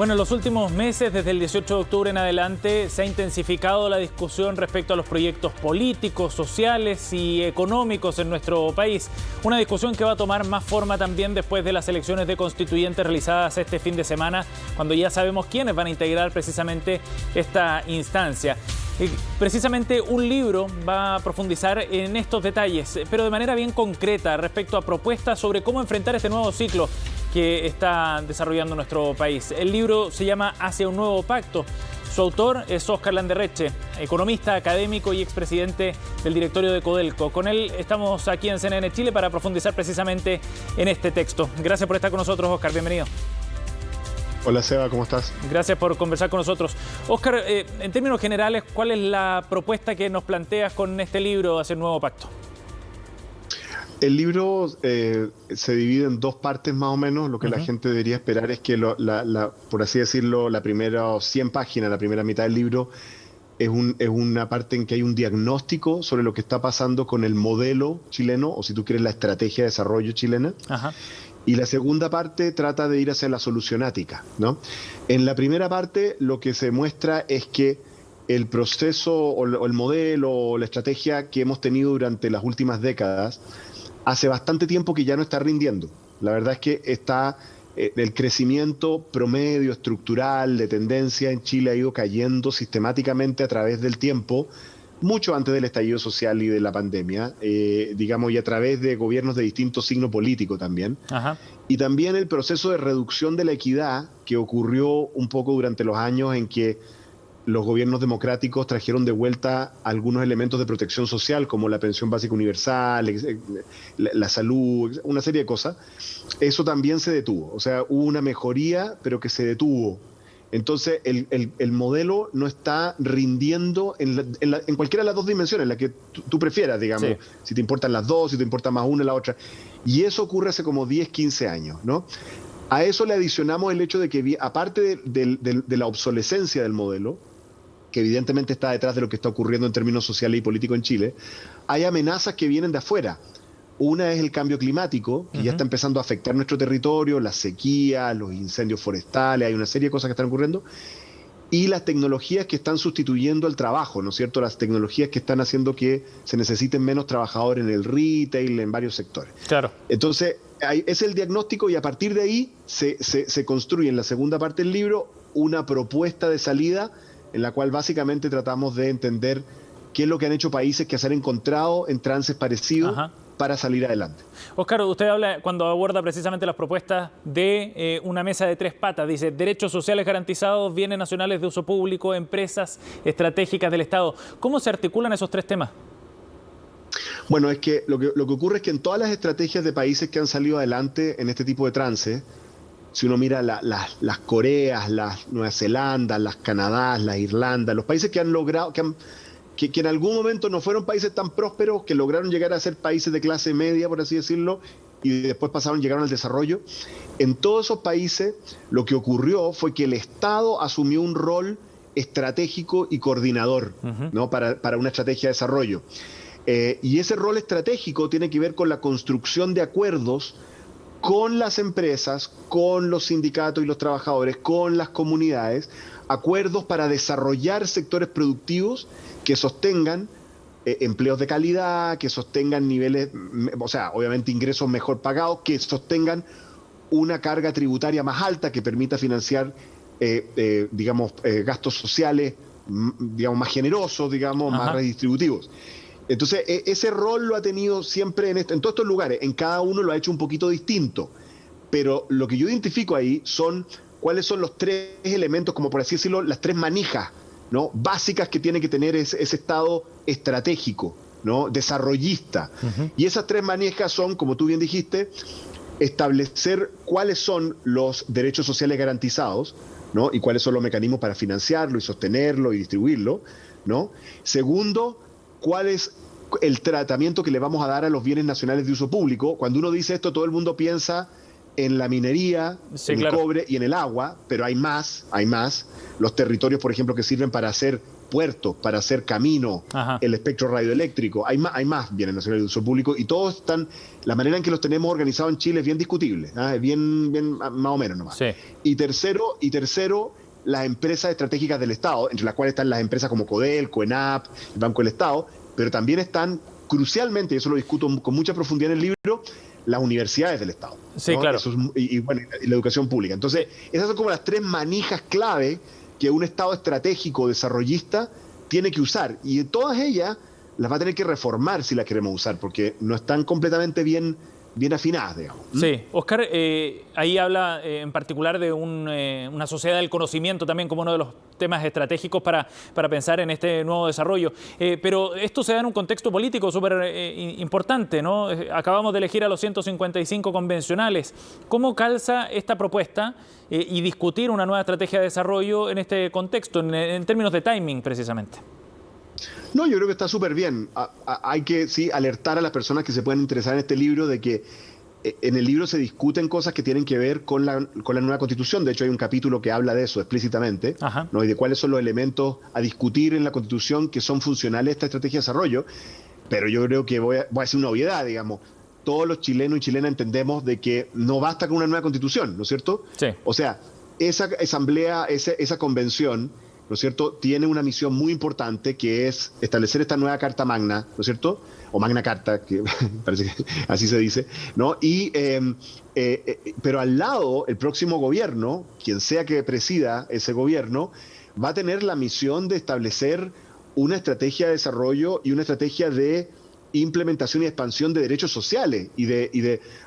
Bueno, en los últimos meses, desde el 18 de octubre en adelante, se ha intensificado la discusión respecto a los proyectos políticos, sociales y económicos en nuestro país. Una discusión que va a tomar más forma también después de las elecciones de constituyentes realizadas este fin de semana, cuando ya sabemos quiénes van a integrar precisamente esta instancia. Precisamente un libro va a profundizar en estos detalles, pero de manera bien concreta respecto a propuestas sobre cómo enfrentar este nuevo ciclo que está desarrollando nuestro país. El libro se llama Hacia un nuevo pacto. Su autor es Óscar Landerreche, economista, académico y expresidente del directorio de Codelco. Con él estamos aquí en CNN Chile para profundizar precisamente en este texto. Gracias por estar con nosotros, Óscar. Bienvenido. Hola Seba, ¿cómo estás? Gracias por conversar con nosotros. Óscar, en términos generales, ¿cuál es la propuesta que nos planteas con este libro Hacia un nuevo pacto? El libro se divide en dos partes más o menos. Lo que la gente debería esperar es que, por así decirlo, la primera 100 páginas, la primera mitad del libro, es una parte en que hay un diagnóstico sobre lo que está pasando con el modelo chileno, o si tú quieres, la estrategia de desarrollo chilena. Ajá. Y la segunda parte trata de ir hacia la solucionática, ¿no? En la primera parte lo que se muestra es que el proceso o el modelo o la estrategia que hemos tenido durante las últimas décadas hace bastante tiempo que ya no está rindiendo. La verdad es que el crecimiento promedio estructural de tendencia en Chile ha ido cayendo sistemáticamente a través del tiempo, mucho antes del estallido social y de la pandemia, digamos, y a través de gobiernos de distinto signo político también. Ajá. Y también el proceso de reducción de la equidad que ocurrió un poco durante los años en que los gobiernos democráticos trajeron de vuelta algunos elementos de protección social, como la pensión básica universal, la salud, una serie de cosas. Eso también se detuvo. O sea, hubo una mejoría, pero que se detuvo. Entonces, el modelo no está rindiendo en cualquiera de las dos dimensiones, la que tú prefieras, digamos. Sí. Si te importan las dos, si te importa más una o la otra. Y eso ocurre hace como 10, 15 años, ¿no? A eso le adicionamos el hecho de que, aparte de la obsolescencia del modelo, que evidentemente está detrás de lo que está ocurriendo en términos sociales y políticos en Chile, hay amenazas que vienen de afuera. Una es el cambio climático, que ya está empezando a afectar nuestro territorio, la sequía, los incendios forestales, hay una serie de cosas que están ocurriendo, y las tecnologías que están sustituyendo el trabajo, ¿no es cierto? Las tecnologías que están haciendo que se necesiten menos trabajadores en el retail, en varios sectores. Claro. Entonces, es el diagnóstico y a partir de ahí se construye en la segunda parte del libro una propuesta de salida en la cual básicamente tratamos de entender qué es lo que han hecho países que se han encontrado en trances parecidos para salir adelante. Óscar, usted habla, cuando aborda precisamente las propuestas de una mesa de tres patas, dice derechos sociales garantizados, bienes nacionales de uso público, empresas estratégicas del Estado. ¿Cómo se articulan esos tres temas? Bueno, es que lo que ocurre es que en todas las estrategias de países que han salido adelante en este tipo de trance, si uno mira las Coreas, las Nueva Zelanda, las Canadá, las Irlanda, los países que han logrado, que en algún momento no fueron países tan prósperos, que lograron llegar a ser países de clase media, por así decirlo, y después llegaron al desarrollo, en todos esos países lo que ocurrió fue que el Estado asumió un rol estratégico y coordinador, ¿no? para una estrategia de desarrollo. Y ese rol estratégico tiene que ver con la construcción de acuerdos con las empresas, con los sindicatos y los trabajadores, con las comunidades, acuerdos para desarrollar sectores productivos que sostengan empleos de calidad, que sostengan niveles, o sea, obviamente ingresos mejor pagados, que sostengan una carga tributaria más alta que permita financiar, gastos sociales, digamos, más generosos, digamos, más redistributivos. Entonces, ese rol lo ha tenido siempre en todos estos lugares. En cada uno lo ha hecho un poquito distinto. Pero lo que yo identifico ahí son cuáles son los tres elementos, como por así decirlo, las tres manijas, ¿no?, básicas que tiene que tener ese Estado estratégico, ¿no?, desarrollista. Y esas tres manijas son, como tú bien dijiste, establecer cuáles son los derechos sociales garantizados, ¿no?, y cuáles son los mecanismos para financiarlo y sostenerlo y distribuirlo, ¿no? Segundo, cuál es el tratamiento que le vamos a dar a los bienes nacionales de uso público. Cuando uno dice esto, todo el mundo piensa en la minería, en el cobre y en el agua, pero hay más. Los territorios, por ejemplo, que sirven para hacer puertos, para hacer camino, el espectro radioeléctrico. Hay más bienes nacionales de uso público y todos están, la manera en que los tenemos organizados en Chile es bien discutible, es bien más o menos nomás. Sí. Y tercero, las empresas estratégicas del Estado, entre las cuales están las empresas como Codelco, ENAP, el Banco del Estado, pero también están crucialmente, y eso lo discuto con mucha profundidad en el libro, las universidades del Estado. Sí, ¿no? claro. Y la educación pública. Entonces, esas son como las tres manijas clave que un Estado estratégico desarrollista tiene que usar. Y todas ellas las va a tener que reformar si las queremos usar, porque no están completamente bien afinadas, digamos. Sí, Oscar, ahí habla en particular de una sociedad del conocimiento también como uno de los temas estratégicos para pensar en este nuevo desarrollo. Pero esto se da en un contexto político súper importante, ¿no? Acabamos de elegir a los 155 convencionales. ¿Cómo calza esta propuesta y discutir una nueva estrategia de desarrollo en este contexto, en términos de timing precisamente? No, yo creo que está súper bien. Hay que, sí, alertar a las personas que se pueden interesar en este libro de que en el libro se discuten cosas que tienen que ver con la nueva Constitución. De hecho, hay un capítulo que habla de eso explícitamente, ¿no? Y de cuáles son los elementos a discutir en la Constitución que son funcionales a esta estrategia de desarrollo. Pero yo creo que voy a hacer una obviedad, digamos. Todos los chilenos y chilenas entendemos de que no basta con una nueva Constitución, ¿no es cierto? Sí. O sea, esa asamblea, esa convención, ¿no es cierto?, tiene una misión muy importante que es establecer esta nueva Carta Magna, ¿no es cierto?, o Magna Carta, que parece que así se dice, ¿no? Pero al lado, el próximo gobierno, quien sea que presida ese gobierno, va a tener la misión de establecer una estrategia de desarrollo y una estrategia de implementación y expansión de derechos sociales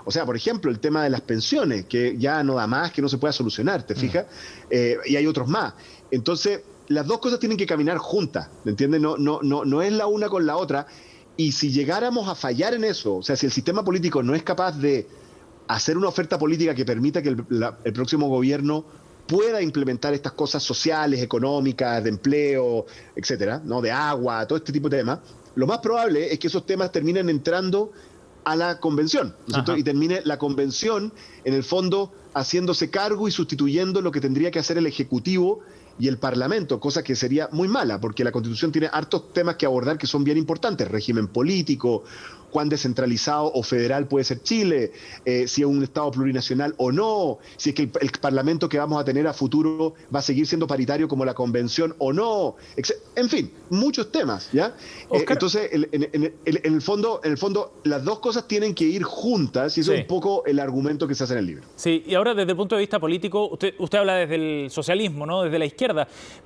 o sea, por ejemplo, el tema de las pensiones, que ya no da más, que no se pueda solucionar, ¿te fijas? Y hay otros más. Entonces, las dos cosas tienen que caminar juntas, ¿me entiendes? No es la una con la otra. Y si llegáramos a fallar en eso, o sea, si el sistema político no es capaz de hacer una oferta política que permita que el próximo gobierno pueda implementar estas cosas sociales, económicas, de empleo, etcétera, ¿no? De agua, todo este tipo de temas, lo más probable es que esos temas terminen entrando a la convención, ¿no es cierto? Y termine la convención, en el fondo, haciéndose cargo y sustituyendo lo que tendría que hacer el Ejecutivo y el Parlamento, cosa que sería muy mala, porque la Constitución tiene hartos temas que abordar que son bien importantes: régimen político, cuán descentralizado o federal puede ser Chile, si es un Estado plurinacional o no, si es que el Parlamento que vamos a tener a futuro va a seguir siendo paritario como la Convención o no, en fin, muchos temas, ¿ya? Entonces, en el fondo, las dos cosas tienen que ir juntas, y eso es un poco el argumento que se hace en el libro. Sí, y ahora desde el punto de vista político, usted habla desde el socialismo, ¿no?, desde la izquierda,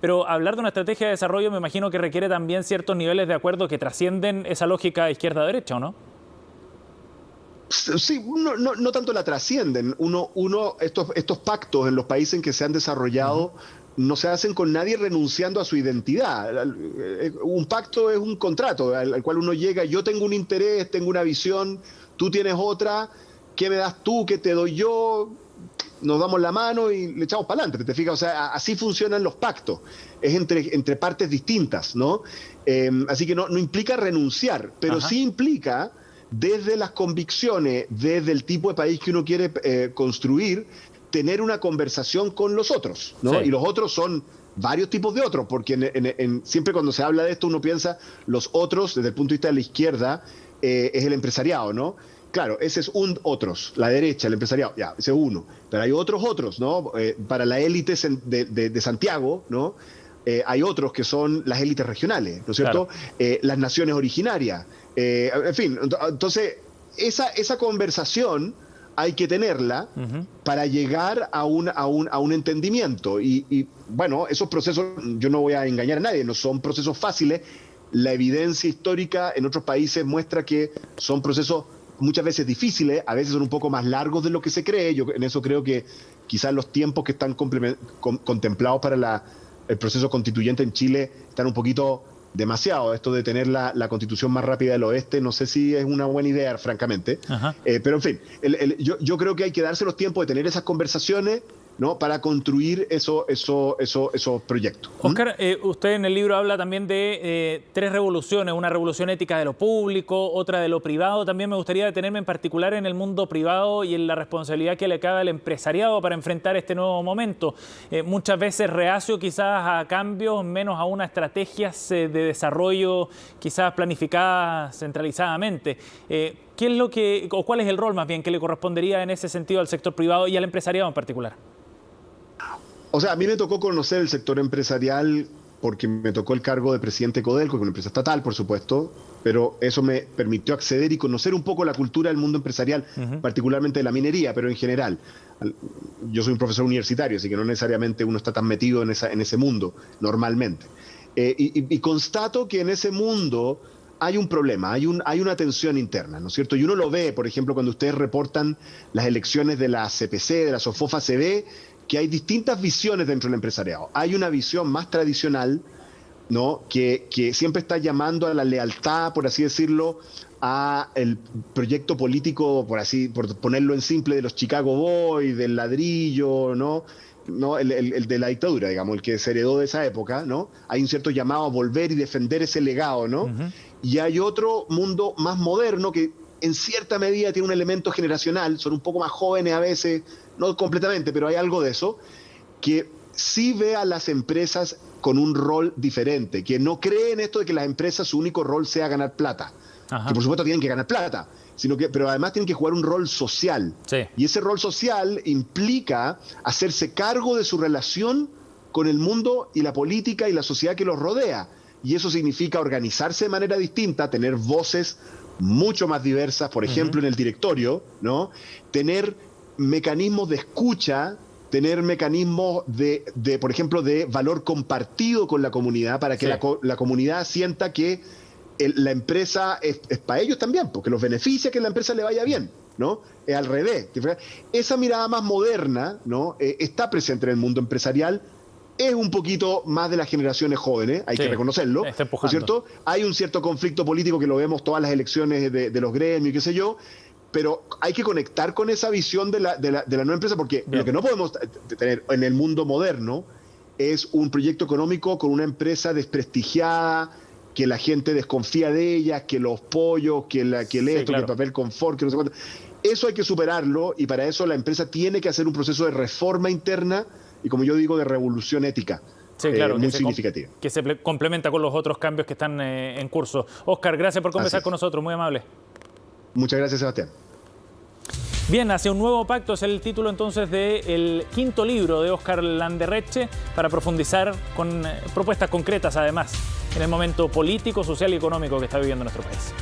pero hablar de una estrategia de desarrollo me imagino que requiere también ciertos niveles de acuerdo que trascienden esa lógica izquierda-derecha, ¿o no? Sí, no tanto la trascienden. Estos pactos en los países en que se han desarrollado no se hacen con nadie renunciando a su identidad. Un pacto es un contrato al cual uno llega: yo tengo un interés, tengo una visión, tú tienes otra, ¿qué me das tú? ¿Qué te doy yo? Nos damos la mano y le echamos para adelante, ¿te fijas? O sea, así funcionan los pactos, es entre partes distintas, ¿no? Así que no implica renunciar, pero sí implica, desde las convicciones, desde el tipo de país que uno quiere construir, tener una conversación con los otros, ¿no? Sí. Y los otros son varios tipos de otros, porque siempre cuando se habla de esto uno piensa los otros, desde el punto de vista de la izquierda, es el empresariado, ¿no? Claro, ese es un otros, la derecha, el empresariado, ya, ese es uno. Pero hay otros, ¿no? Para la élite de Santiago, ¿no? Hay otros que son las élites regionales, ¿no es cierto? Claro. Las naciones originarias. En fin, entonces, esa conversación hay que tenerla para llegar a un entendimiento. Y bueno, esos procesos, yo no voy a engañar a nadie, no son procesos fáciles. La evidencia histórica en otros países muestra que son procesos muchas veces difíciles, a veces son un poco más largos de lo que se cree. Yo en eso creo que quizás los tiempos que están contemplados para el proceso constituyente en Chile están un poquito demasiado. Esto de tener la constitución más rápida del oeste, no sé si es una buena idea, francamente. Pero en fin, yo creo que hay que darse los tiempos de tener esas conversaciones, ¿no? Para construir esos proyectos. Óscar, usted en el libro habla también de 3 revoluciones, una revolución ética de lo público, otra de lo privado. También me gustaría detenerme en particular en el mundo privado y en la responsabilidad que le cabe al empresariado para enfrentar este nuevo momento. Muchas veces reacio quizás a cambios, menos a unas estrategias de desarrollo quizás planificadas centralizadamente. ¿Qué es lo que, o cuál es el rol más bien que le correspondería en ese sentido al sector privado y al empresariado en particular? O sea, a mí me tocó conocer el sector empresarial porque me tocó el cargo de presidente de Codelco, que es una empresa estatal, por supuesto, pero eso me permitió acceder y conocer un poco la cultura del mundo empresarial, particularmente de la minería, pero en general. Yo soy un profesor universitario, así que no necesariamente uno está tan metido en ese mundo, normalmente. Y constato que en ese mundo hay un problema, hay una tensión interna, ¿no es cierto? Y uno lo ve, por ejemplo, cuando ustedes reportan las elecciones de la CPC, de la SOFOFA, se ve que hay distintas visiones dentro del empresariado. Hay una visión más tradicional, ¿no? que siempre está llamando a la lealtad, por así decirlo, a el proyecto político, por ponerlo en simple, de los Chicago Boys, del ladrillo, ¿no? El de la dictadura, digamos, el que se heredó de esa época, ¿no? Hay un cierto llamado a volver y defender ese legado, ¿no? Y hay otro mundo más moderno que en cierta medida tiene un elemento generacional, son un poco más jóvenes a veces, no completamente, pero hay algo de eso, que sí ve a las empresas con un rol diferente, que no cree en esto de que las empresas su único rol sea ganar plata, que por supuesto tienen que ganar plata, pero además tienen que jugar un rol social. Sí. Y ese rol social implica hacerse cargo de su relación con el mundo y la política y la sociedad que los rodea. Y eso significa organizarse de manera distinta, tener voces mucho más diversas, por ejemplo, en el directorio, ¿no? Tener mecanismos de escucha, tener mecanismos por ejemplo, de valor compartido con la comunidad para que la comunidad sienta que la empresa es para ellos también, porque los beneficia que la empresa le vaya bien, ¿no? Es al revés. Esa mirada más moderna, ¿no? Está presente en el mundo empresarial, es un poquito más de las generaciones jóvenes, hay que reconocerlo, ¿no es cierto? Hay un cierto conflicto político que lo vemos todas las elecciones de los gremios y qué sé yo, pero hay que conectar con esa visión de la nueva empresa, porque lo que no podemos tener en el mundo moderno es un proyecto económico con una empresa desprestigiada, que la gente desconfía de ella, que los pollos, que el papel confort, que no sé cuánto. Eso hay que superarlo, y para eso la empresa tiene que hacer un proceso de reforma interna y, como yo digo, de revolución ética. Sí, claro, muy significativa. Que se complementa con los otros cambios que están en curso. Óscar, gracias por conversar con nosotros, muy amable. Muchas gracias, Sebastián. Bien, Hacia un nuevo pacto es el título entonces del 5º libro de Óscar Landerreche, para profundizar con propuestas concretas, además, en el momento político, social y económico que está viviendo nuestro país.